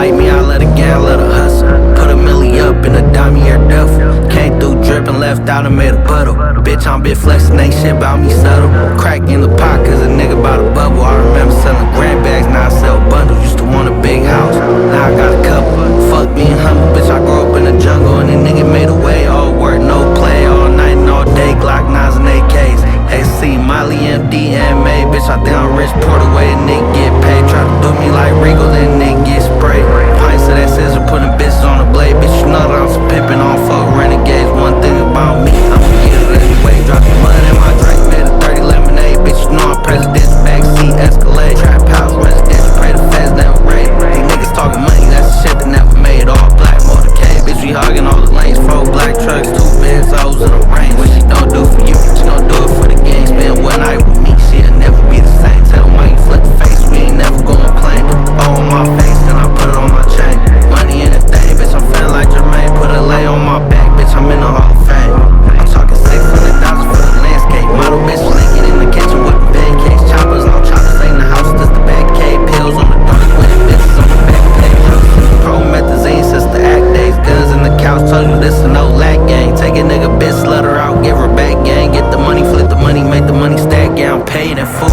like me, I let it get, I let her hustle. Put a milli up in a dime-year duffel. Came through drippin', left out and made a puddle. Bitch, I'm bit flexin', ain't shit about me subtle. Crack in the pot, cause a nigga bout a bubble. I remember selling grand bags, now I sell bundles. Used to want a big house, now I got a couple. Fuck being humble, bitch, I grew up in the jungle. And the nigga made a way, all work, no play. All night and all day, Glock 9s and AKs. AC, Molly, MDMA, bitch, I think I'm rich. Port away, a nigga get paid. Try to do me like Regal, then nigga get sprayed. Pints of that scissor, putting bitches on the blade. Bitch, you know that I'm some pimpin', I don't fuck renegades. One thing about me, I'ma get it anyway. Drop the mud in my drink, made a 30 lemonade. Bitch, you know I'm president's backseat Escalade. Trap house, residential, pray the feds never raid. These niggas talking money, that's the shit that never made. All black motorcade, bitch, we hogging all the lanes. 4 black trucks, 2 Benzos in the rain. What she don't do for you, she gon' do it for the gang. Spend one night with me, she'll never be the same. Tell Mike, flip the face, we ain't never gon' play. Put the O on my face, then I put it on my chain. Money in the thing, bitch, I'm feeling like Jermaine. Put a lay on my back, bitch, I'm in the Hall of Fame. I'm talking 600,000 for the landscape. Model bitch naked in the kitchen with the pancakes. Choppers on choppers, ain't the house, just the back cave. Pills on the dark with it, bitches on the back page. Promethazine since the act days. Guns in the couch, told you this a no lag gang. Take a nigga bitch, slut her out, give her back gang. Get the money, flip the money, make the money stack, yeah, I'm paid in full.